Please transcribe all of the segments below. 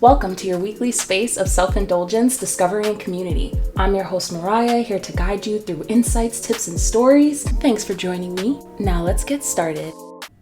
Welcome to your weekly space of self-indulgence, discovery, and community. I'm your host, Mariah, here to guide you through insights, tips, and stories. Thanks for joining me. Now let's get started.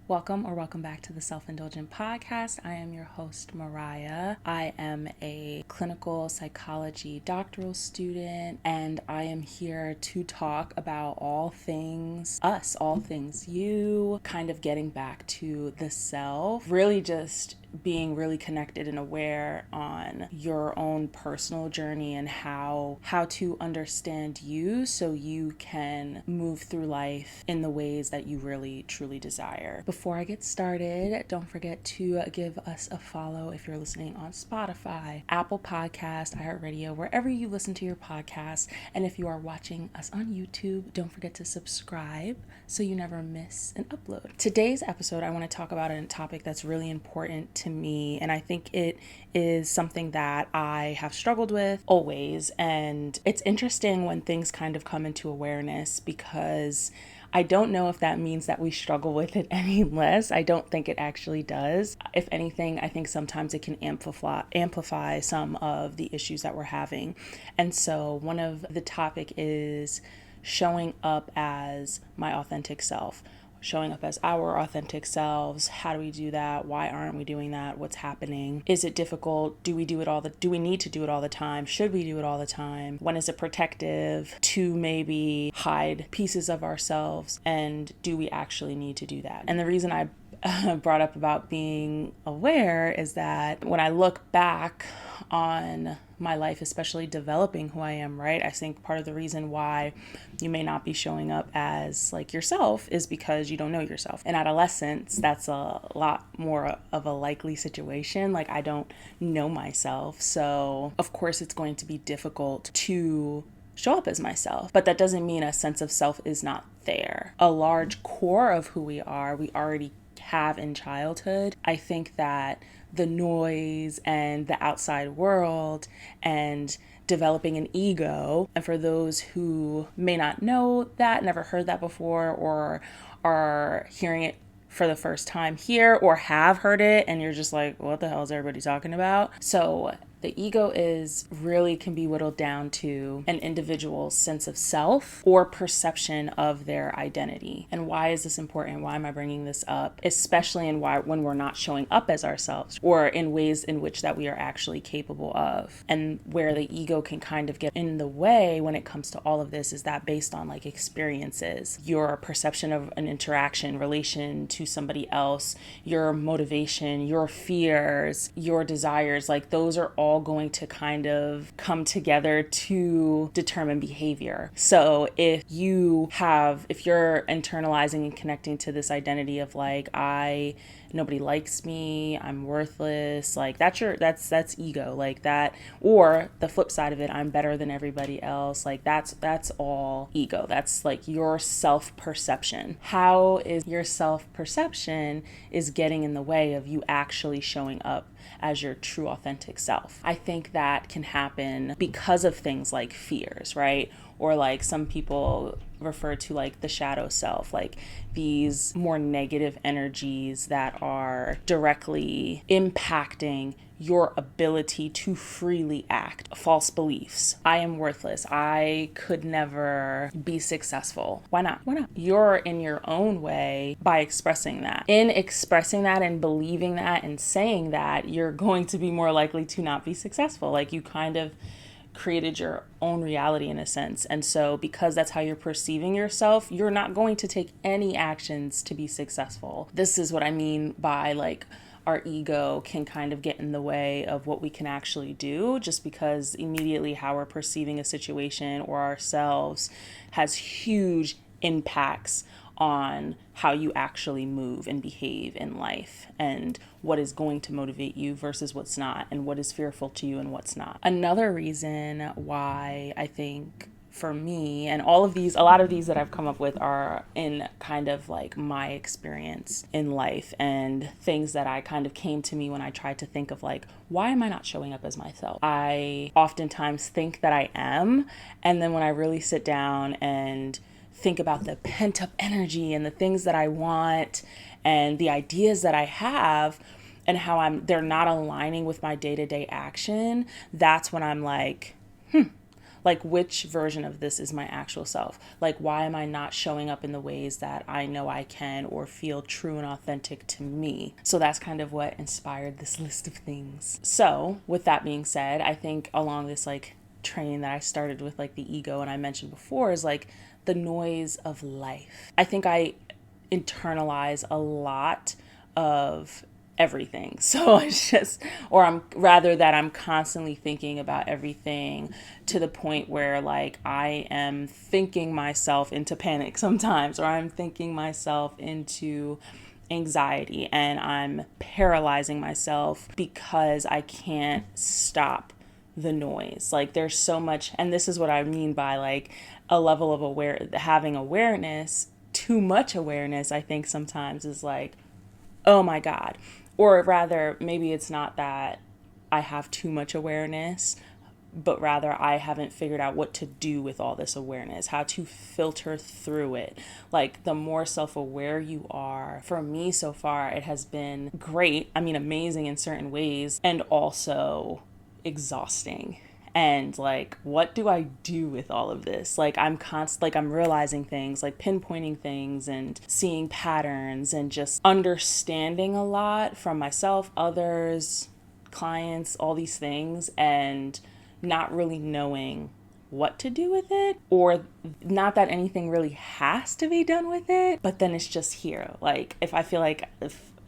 Welcome back to the Self-Indulgent Podcast. I am your host, Mariah. I am a clinical psychology doctoral student, and I am here to talk about all things us, all things you, kind of getting back to the self, really just being really connected and aware on your own personal journey and how to understand you so you can move through life in the ways that you really truly desire. Before I get started, don't forget to give us a follow if you're listening on Spotify, Apple Podcast, iHeartRadio, wherever you listen to your podcast. And if you are watching us on YouTube, don't forget to subscribe so you never miss an upload. Today's episode, I want to talk about a topic that's really important to me, and I think it is something that I have struggled with always. And it's interesting when things kind of come into awareness, because I don't know if that means that we struggle with it any less. I don't think it actually does. If anything, I think sometimes it can amplify some of the issues that we're having. And so one of the topic is showing up as my authentic self. Showing up as our authentic selves. How do we do that? Why aren't we doing that? What's happening? Is it difficult? Do we need to do it all the time? Should we do it all the time? When is it protective to maybe hide pieces of ourselves? And do we actually need to do that? And the reason I brought up about being aware is that when I look back on my life, especially developing who I am, right? I think part of the reason why you may not be showing up as like yourself is because you don't know yourself. In adolescence, that's a lot more of a likely situation. Like, I don't know myself. So of course it's going to be difficult to show up as myself, but that doesn't mean a sense of self is not there. A large core of who we already have in childhood. I think that the noise and the outside world and developing an ego, and for those who may not know that, never heard that before, or are hearing it for the first time here, or have heard it and you're just like, what the hell is everybody talking about? So the ego can be whittled down to an individual's sense of self or perception of their identity. And why is this important? Why am I bringing this up? Especially when we're not showing up as ourselves, or in ways in which that we are actually capable of. And where the ego can kind of get in the way when it comes to all of this is that based on like experiences, your perception of an interaction, relation to somebody else, your motivation, your fears, your desires, like those are all going to kind of come together to determine behavior. So if you're internalizing and connecting to this identity of like, nobody likes me, I'm worthless, like that's ego, like that. Or the flip side of it, I'm better than everybody else, like that's all ego. That's like your self-perception. How is your self-perception is getting in the way of you actually showing up as your true authentic self? I think that can happen because of things like fears, right? Or like some people refer to like the shadow self, like these more negative energies that are directly impacting your ability to freely act. False beliefs. I am worthless. I could never be successful. Why not? You're in your own way by expressing that. In expressing that and believing that and saying that, you're going to be more likely to not be successful. Like, you kind of created your own reality in a sense. And so because that's how you're perceiving yourself, you're not going to take any actions to be successful. This is what I mean by like our ego can kind of get in the way of what we can actually do, just because immediately how we're perceiving a situation or ourselves has huge impacts on how you actually move and behave in life, and what is going to motivate you versus what's not, and what is fearful to you and what's not. Another reason why I think for me, and a lot of these that I've come up with are in kind of like my experience in life and things that I kind of came to me when I tried to think of like, why am I not showing up as myself? I oftentimes think that I am, and then when I really sit down and think about the pent up energy and the things that I want and the ideas that I have, and how they're not aligning with my day-to-day action, that's when I'm like, which version of this is my actual self? Like, why am I not showing up in the ways that I know I can or feel true and authentic to me? So that's kind of what inspired this list of things. So with that being said, I think along this like train that I started with, like the ego and I mentioned before, is like the noise of life. I think I internalize a lot of everything. So it's just, or I'm rather that I'm constantly thinking about everything to the point where like I am thinking myself into panic sometimes, or I'm thinking myself into anxiety, and I'm paralyzing myself because I can't stop the noise. Like there's so much, and this is what I mean by like a level of having awareness. Too much awareness, I think sometimes is like, oh my God. Or rather, maybe it's not that I have too much awareness, but rather I haven't figured out what to do with all this awareness, how to filter through it. Like the more self-aware you are, for me so far, it has been great. I mean, amazing in certain ways, and also exhausting. And like, what do I do with all of this? Like I'm realizing things, like pinpointing things and seeing patterns and just understanding a lot from myself, others, clients, all these things, and not really knowing what to do with it, or not that anything really has to be done with it, but then it's just here. Like if I feel like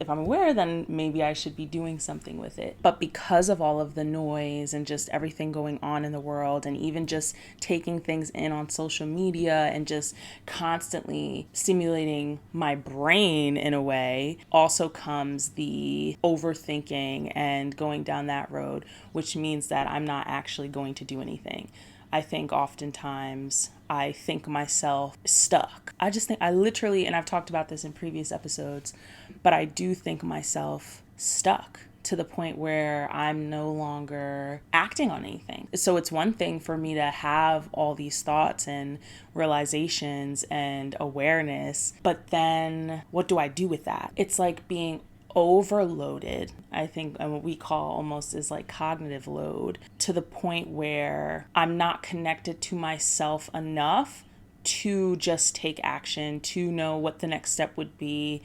if I'm aware, then maybe I should be doing something with it. But because of all of the noise and just everything going on in the world, and even just taking things in on social media and just constantly stimulating my brain in a way, also comes the overthinking and going down that road, which means that I'm not actually going to do anything. I think oftentimes I think myself stuck. I literally, and I've talked about this in previous episodes, but I do think myself stuck to the point where I'm no longer acting on anything. So it's one thing for me to have all these thoughts and realizations and awareness, but then what do I do with that? It's like being overloaded, I think, and what we call almost is like cognitive load, to the point where I'm not connected to myself enough to just take action, to know what the next step would be,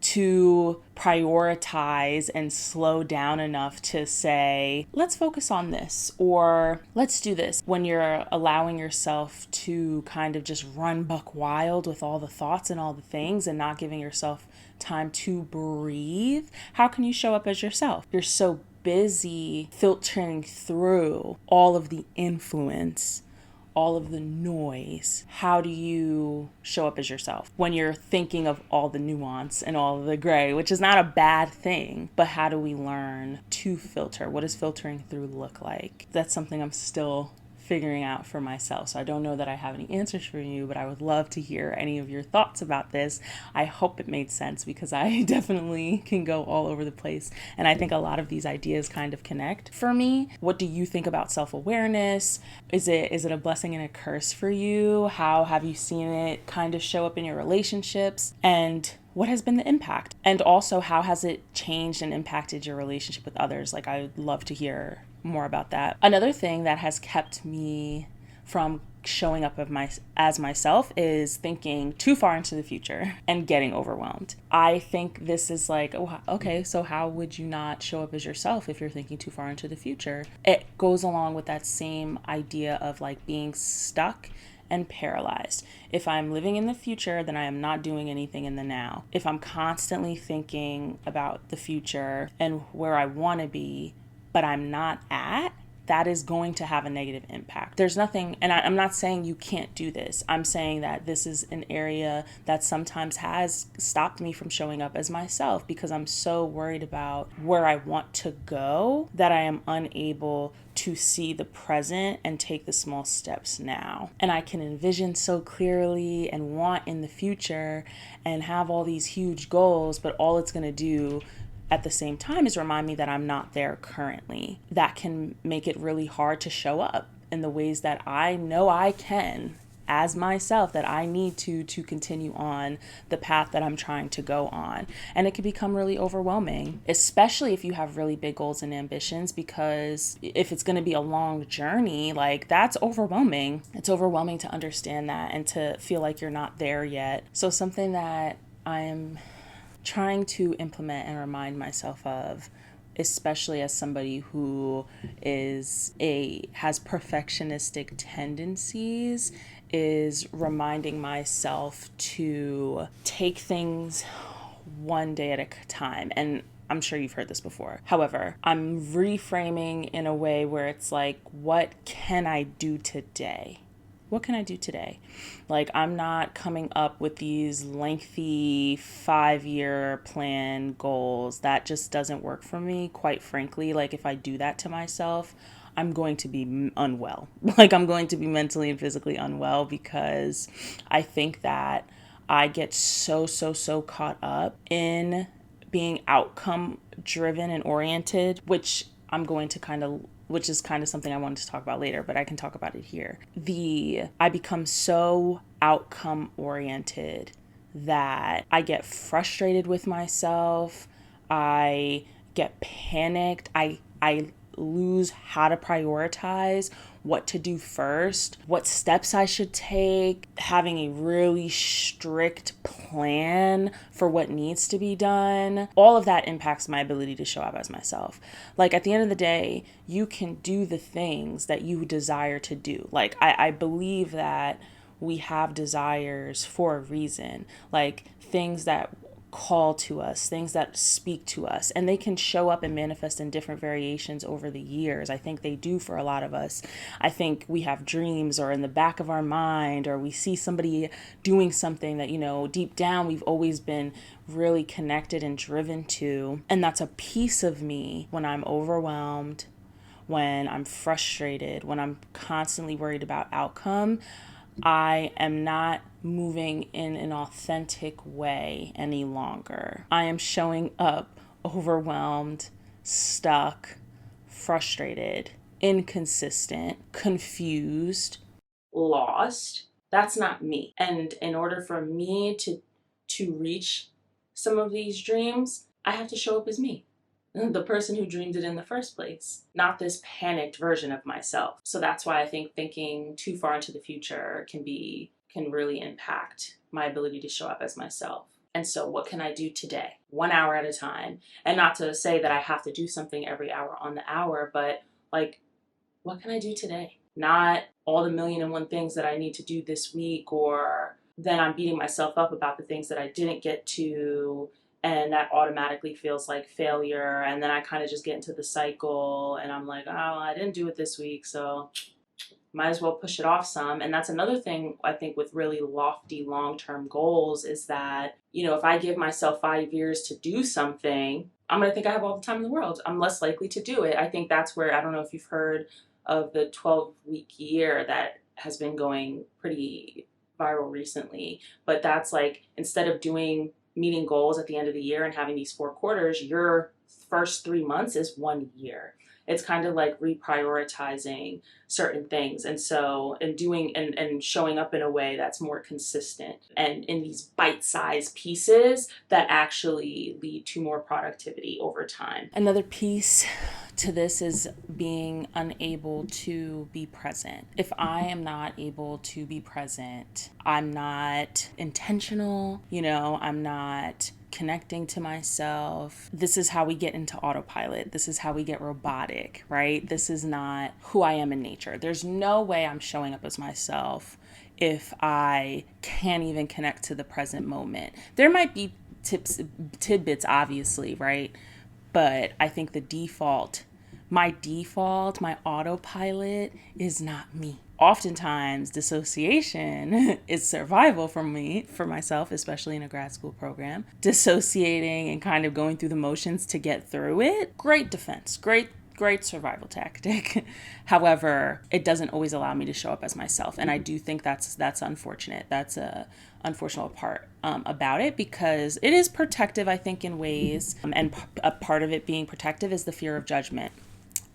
to prioritize and slow down enough to say, let's focus on this, or let's do this. When you're allowing yourself to kind of just run buck wild with all the thoughts and all the things and not giving yourself time to breathe, how can you show up as yourself? You're so busy filtering through all of the influence, all of the noise. How do you show up as yourself when you're thinking of all the nuance and all of the gray, which is not a bad thing, but how do we learn to filter? What does filtering through look like? That's something I'm still figuring out for myself. So I don't know that I have any answers for you, but I would love to hear any of your thoughts about this. I hope it made sense, because I definitely can go all over the place. And I think a lot of these ideas kind of connect for me. What do you think about self-awareness? Is it a blessing and a curse for you? How have you seen it kind of show up in your relationships? And what has been the impact? And also, how has it changed and impacted your relationship with others? Like, I would love to hear more about that. Another thing that has kept me from showing up as myself is thinking too far into the future and getting overwhelmed. I think this is like, oh, okay, so how would you not show up as yourself if you're thinking too far into the future? It goes along with that same idea of like being stuck and paralyzed. If I'm living in the future, then I am not doing anything in the now. If I'm constantly thinking about the future and where I want to be, but I'm not at, that is going to have a negative impact. There's nothing, and I'm not saying you can't do this. I'm saying that this is an area that sometimes has stopped me from showing up as myself, because I'm so worried about where I want to go that I am unable to see the present and take the small steps now. And I can envision so clearly and want in the future and have all these huge goals, but all it's going to do at the same time is remind me that I'm not there currently. That can make it really hard to show up in the ways that I know I can as myself that I need to continue on the path that I'm trying to go on. And it can become really overwhelming, especially if you have really big goals and ambitions, because if it's going to be a long journey, like that's overwhelming. It's overwhelming to understand that and to feel like you're not there yet. So something that I'm trying to implement and remind myself of, especially as somebody who has perfectionistic tendencies, is reminding myself to take things one day at a time. And I'm sure you've heard this before. However, I'm reframing in a way where it's like, what can I do today? What can I do today? Like, I'm not coming up with these lengthy 5-year plan goals. That just doesn't work for me, quite frankly. Like, if I do that to myself, I'm going to be unwell. Like, I'm going to be mentally and physically unwell, because I think that I get so caught up in being outcome driven and oriented, which is kind of something I wanted to talk about later, but I can talk about it here. I become so outcome oriented that I get frustrated with myself. I get panicked. I lose how to prioritize, what to do first, what steps I should take, having a really strict plan for what needs to be done. All of that impacts my ability to show up as myself. Like, at the end of the day, you can do the things that you desire to do. Like, I believe that we have desires for a reason, like things that call to us, things that speak to us, and they can show up and manifest in different variations over the years. I think they do for a lot of us. I think we have dreams, or in the back of our mind, or we see somebody doing something that, deep down we've always been really connected and driven to. And that's a piece of me when I'm overwhelmed, when I'm frustrated, when I'm constantly worried about outcome. I am not moving in an authentic way any longer. I am showing up overwhelmed, stuck, frustrated, inconsistent, confused, lost. That's not me. And in order for me to reach some of these dreams, I have to show up as me, the person who dreamed it in the first place, not this panicked version of myself. So that's why I think thinking too far into the future can really impact my ability to show up as myself. And so what can I do today? 1 hour at a time. And not to say that I have to do something every hour on the hour, but like, what can I do today? Not all the million and one things that I need to do this week, or then I'm beating myself up about the things that I didn't get to, and that automatically feels like failure. And then I kind of just get into the cycle, and I'm like, oh, I didn't do it this week, so might as well push it off some. And that's another thing I think with really lofty long-term goals, is that, if I give myself 5 years to do something, I'm going to think I have all the time in the world. I'm less likely to do it. I think that's where, I don't know if you've heard of the 12-week year that has been going pretty viral recently, but that's like, instead of meeting goals at the end of the year and having these 4 quarters, your first 3 months is 1 year. It's kind of like reprioritizing certain things. And so, and showing up in a way that's more consistent, and in these bite-sized pieces that actually lead to more productivity over time. Another piece to this is being unable to be present. If I am not able to be present, I'm not intentional, I'm not connecting to myself. This is how we get into autopilot. This is how we get robotic, right? This is not who I am in nature. There's no way I'm showing up as myself if I can't even connect to the present moment. There might be tidbits, obviously, right? But I think my autopilot is not me. Oftentimes, dissociation is survival for myself, especially in a grad school program. Dissociating and kind of going through the motions to get through it, great defense, great survival tactic. However, it doesn't always allow me to show up as myself. And I do think that's unfortunate. That's a unfortunate part about it, because it is protective, I think, in ways. And a part of it being protective is the fear of judgment.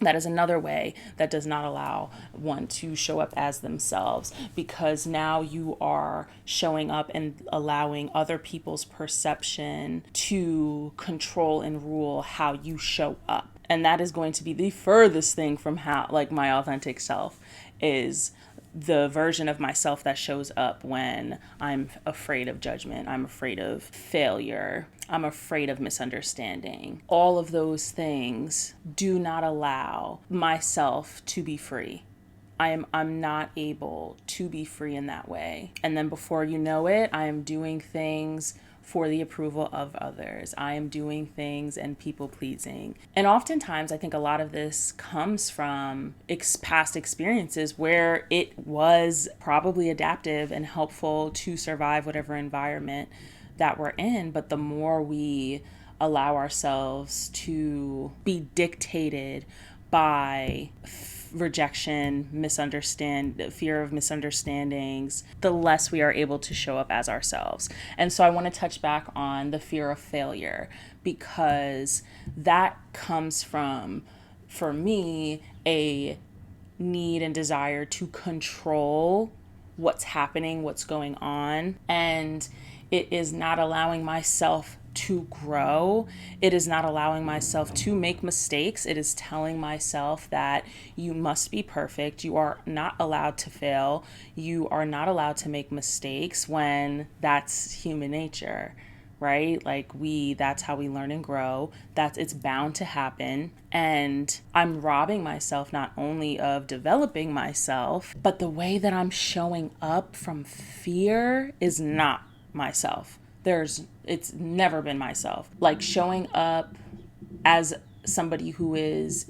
That is another way that does not allow one to show up as themselves, because now you are showing up and allowing other people's perception to control and rule how you show up. And that is going to be the furthest thing from how, like, my authentic self is the version of myself that shows up when I'm afraid of judgment, I'm afraid of failure, I'm afraid of misunderstanding. All of those things do not allow myself to be free. I'm not able to be free in that way. And then before you know it, I am doing things for the approval of others. I am doing things and people pleasing. And oftentimes, I think a lot of this comes from past experiences where it was probably adaptive and helpful to survive whatever environment that we're in. But the more we allow ourselves to be dictated by rejection, fear of misunderstandings, the less we are able to show up as ourselves. And so I want to touch back on the fear of failure, because that comes from, for me, a need and desire to control what's happening, what's going on. And it is not allowing myself to grow. It is not allowing myself to make mistakes. It is telling myself that you must be perfect. You are not allowed to fail. You are not allowed to make mistakes, when that's human nature, right? Like, that's how we learn and grow. It's bound to happen. And I'm robbing myself not only of developing myself, but the way that I'm showing up from fear is not myself. It's never been myself. Like, showing up as somebody who is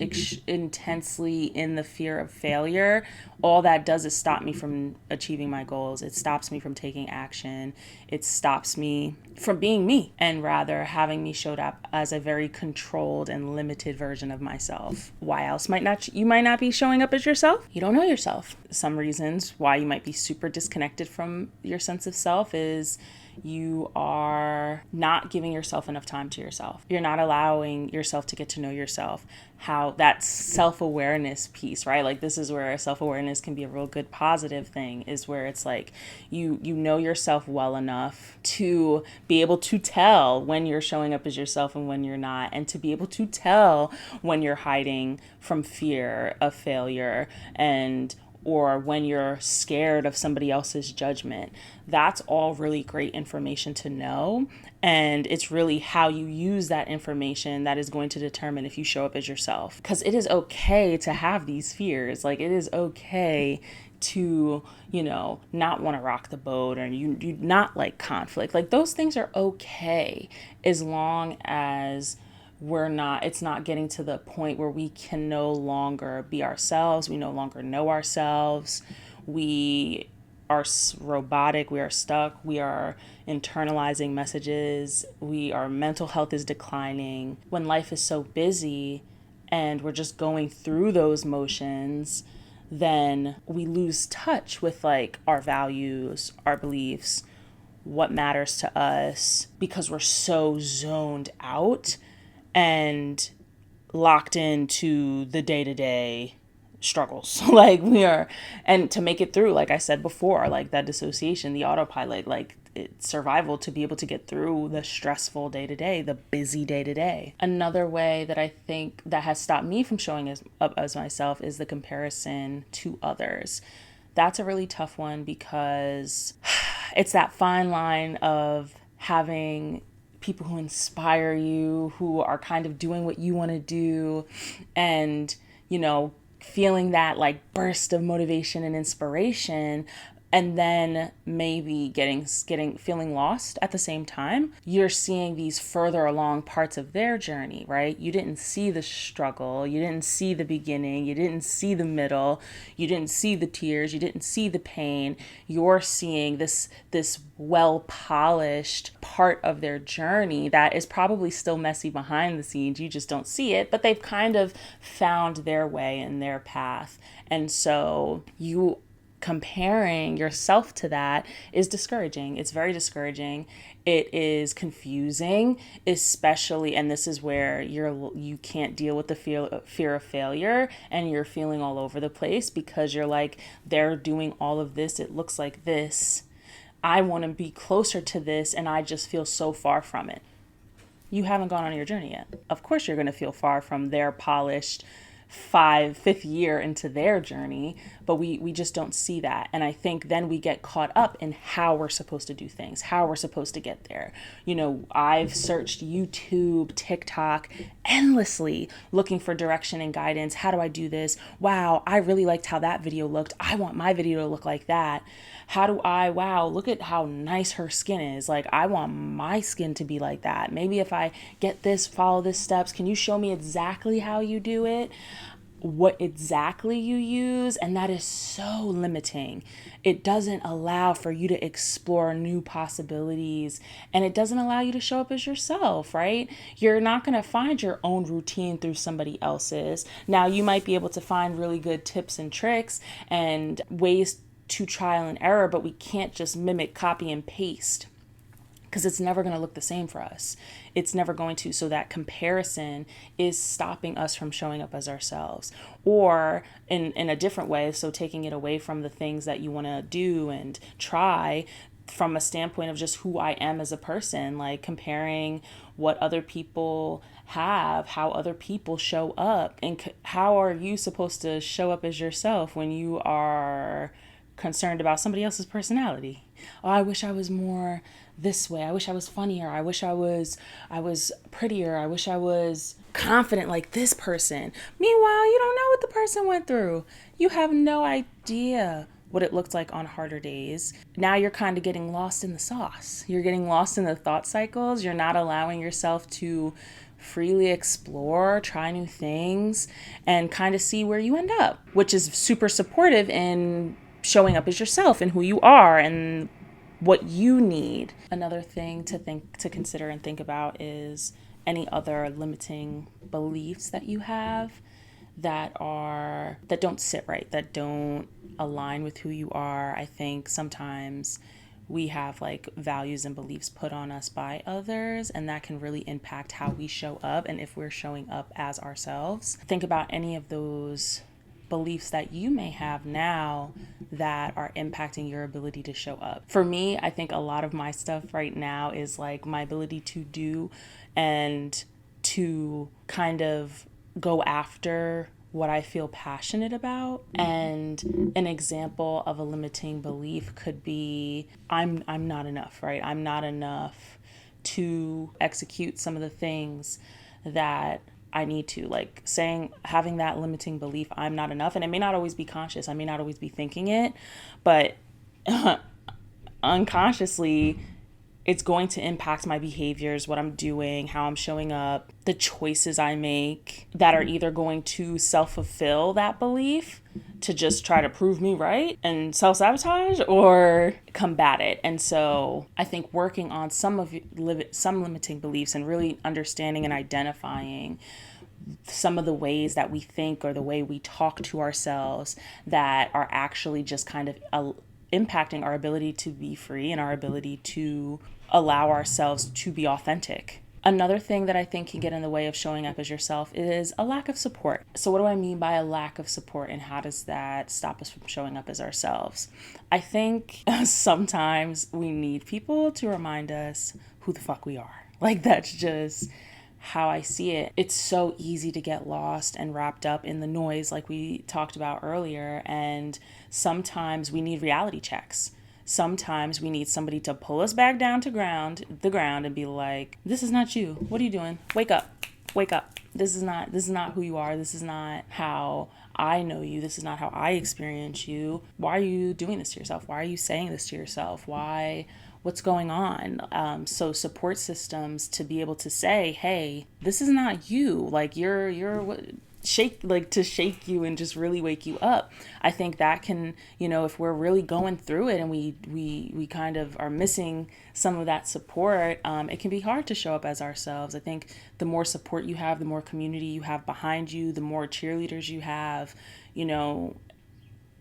intensely in the fear of failure, all that does is stop me from achieving my goals. It stops me from taking action. It stops me from being me, and rather having me showed up as a very controlled and limited version of myself. Why else you might not be showing up as yourself? You don't know yourself. Some reasons why you might be super disconnected from your sense of self is you are not giving yourself enough time to yourself. You're not allowing yourself to get to know yourself. How that self-awareness piece, right? Like, this is where self-awareness can be a real good positive thing, is where it's like you know yourself well enough to be able to tell when you're showing up as yourself and when you're not, and to be able to tell when you're hiding from fear of failure, or when you're scared of somebody else's judgment. That's all really great information to know. And it's really how you use that information that is going to determine if you show up as yourself. Because it is okay to have these fears. Like, it is okay to, not want to rock the boat, or you not like conflict. Like, those things are okay, as long as it's not getting to the point where we can no longer be ourselves. We no longer know ourselves. We are robotic. We are stuck. We are internalizing messages. Our mental health is declining. When life is so busy and we're just going through those motions, then we lose touch with, like, our values, our beliefs, what matters to us, because we're so zoned out and locked into the day-to-day struggles. Like, we are, and to make it through, like I said before, like that dissociation, the autopilot, like it's survival to be able to get through the stressful day-to-day, the busy day-to-day. Another way that I think that has stopped me from showing up as myself is the comparison to others. That's a really tough one, because it's that fine line of having people who inspire you, who are kind of doing what you want to do, and, feeling that, like, burst of motivation and inspiration, and then maybe feeling lost at the same time. You're seeing these further along parts of their journey, right? You didn't see the struggle, you didn't see the beginning, you didn't see the middle, you didn't see the tears, you didn't see the pain. You're seeing this well-polished part of their journey that is probably still messy behind the scenes. You just don't see it, but they've kind of found their way and their path. And so you comparing yourself to that is discouraging. It's very discouraging. It is confusing, especially, and this is where you can't deal with the fear of failure, and you're feeling all over the place because you're like, they're doing all of this, it looks like this, I want to be closer to this, and I just feel so far from it. You haven't gone on your journey yet. Of course you're going to feel far from their polished fifth year into their journey, but we just don't see that. And I think then we get caught up in how we're supposed to do things, how we're supposed to get there. I've searched YouTube, TikTok endlessly looking for direction and guidance. How do I do this? Wow, I really liked how that video looked. I want my video to look like that. Wow, look at how nice her skin is. Like, I want my skin to be like that. Maybe if I get this, follow this steps, can you show me exactly how you do it? What exactly you use? And that is so limiting. It doesn't allow for you to explore new possibilities, and it doesn't allow you to show up as yourself, right? You're not going to find your own routine through somebody else's. Now, you might be able to find really good tips and tricks and ways to trial and error, but we can't just mimic, copy, and paste, because it's never going to look the same for us. It's never going to. So that comparison is stopping us from showing up as ourselves. Or in a different way, so taking it away from the things that you want to do and try, from a standpoint of just who I am as a person, like comparing what other people have, how other people show up, and how are you supposed to show up as yourself when you are concerned about somebody else's personality? Oh, I wish I was more this way. I wish I was funnier. I wish I was prettier. I wish I was confident like this person. Meanwhile, you don't know what the person went through. You have no idea what it looked like on harder days. Now you're kind of getting lost in the sauce. You're getting lost in the thought cycles. You're not allowing yourself to freely explore, try new things, and kind of see where you end up, which is super supportive in showing up as yourself and who you are and what you need. Another thing to consider and think about is any other limiting beliefs that you have that don't sit right, that don't align with who you are. I think sometimes we have like values and beliefs put on us by others, and that can really impact how we show up and if we're showing up as ourselves. Think about any of those beliefs that you may have now that are impacting your ability to show up. For me, I think a lot of my stuff right now is like my ability to do and to kind of go after what I feel passionate about. And an example of a limiting belief could be I'm not enough, right? I'm not enough to execute some of the things that I need to, like having that limiting belief, I'm not enough. And it may not always be conscious. I may not always be thinking it, but unconsciously, it's going to impact my behaviors, what I'm doing, how I'm showing up, the choices I make that are either going to self-fulfill that belief to just try to prove me right and self-sabotage, or combat it. And so I think working on some limiting beliefs and really understanding and identifying some of the ways that we think or the way we talk to ourselves that are actually just kind of impacting our ability to be free and our ability to allow ourselves to be authentic. Another thing that I think can get in the way of showing up as yourself is a lack of support. So what do I mean by a lack of support, and how does that stop us from showing up as ourselves? I think sometimes we need people to remind us who the fuck we are. Like, that's just how I see it. It's so easy to get lost and wrapped up in the noise like we talked about earlier, and sometimes we need reality checks. Sometimes we need somebody to pull us back down to the ground and be like, this is not you. What are you doing? Wake up. This is not who you are. This is not how I know you. This is not how I experience you. Why are you doing this to yourself? Why are you saying this to yourself? What's going on? So support systems to be able to say, hey, this is not you. Like, you're to shake you and just really wake you up. I think that can, if we're really going through it and we kind of are missing some of that support, it can be hard to show up as ourselves. I think the more support you have, the more community you have behind you, the more cheerleaders you have,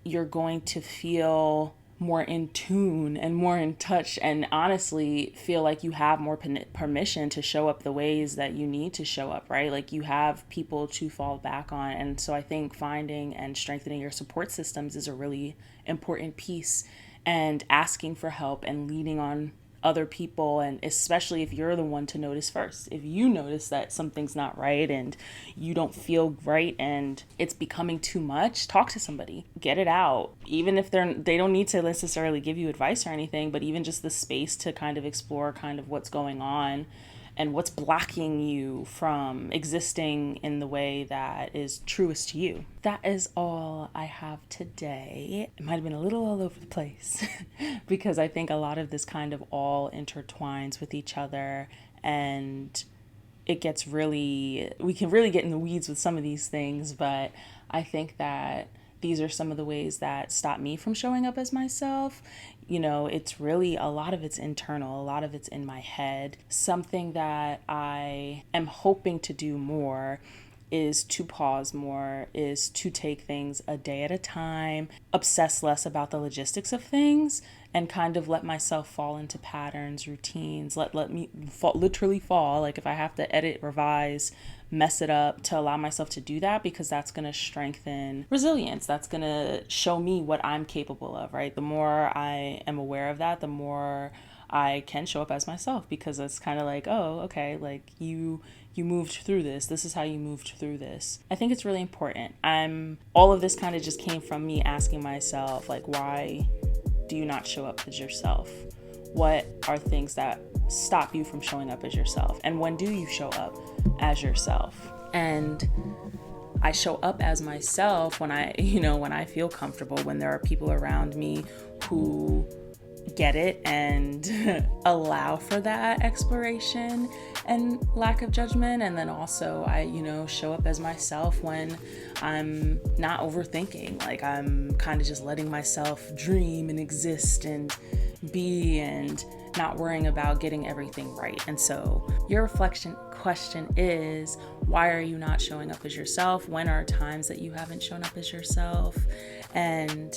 you're going to feel more in tune and more in touch, and honestly feel like you have more permission to show up the ways that you need to show up, right? Like you have people to fall back on. And so I think finding and strengthening your support systems is a really important piece, and asking for help and leaning on other people, and especially if you're the one to notice first. If you notice that something's not right and you don't feel right and it's becoming too much, talk to somebody, get it out. Even if they don't need to necessarily give you advice or anything, but even just the space to kind of explore kind of what's going on and what's blocking you from existing in the way that is truest to you. That is all I have today. It might have been a little all over the place because I think a lot of this kind of all intertwines with each other, and we can really get in the weeds with some of these things, but I think that these are some of the ways that stop me from showing up as myself. It's really, a lot of it's internal, a lot of it's in my head. Something that I am hoping to do more is to pause more, is to take things a day at a time, obsess less about the logistics of things, and kind of let myself fall into patterns, routines, let me literally fall. Like if I have to edit, revise, mess it up, to allow myself to do that, because that's going to strengthen resilience. That's going to show me what I'm capable of, right? The more I am aware of that, the more I can show up as myself, because it's kind of like, oh, okay, like you moved through this. This is how you moved through this. I think it's really important. All of this kind of just came from me asking myself, like, why do you not show up as yourself? What are things that stop you from showing up as yourself? And when do you show up as yourself? And I show up as myself when I feel comfortable, when there are people around me who get it and allow for that exploration and lack of judgment. And then also I show up as myself when I'm not overthinking, like I'm kind of just letting myself dream and exist and be, and not worrying about getting everything right. And so your reflection question is, why are you not showing up as yourself? When are times that you haven't shown up as yourself? And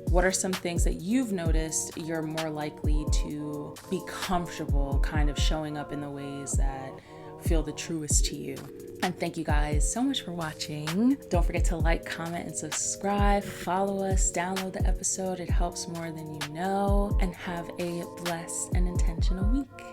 what are some things that you've noticed you're more likely to be comfortable kind of showing up in the ways that feel the truest to you? And thank you guys so much for watching. Don't forget to like, comment, and subscribe. Follow us, download the episode. It helps more than you know. And have a blessed and intentional week.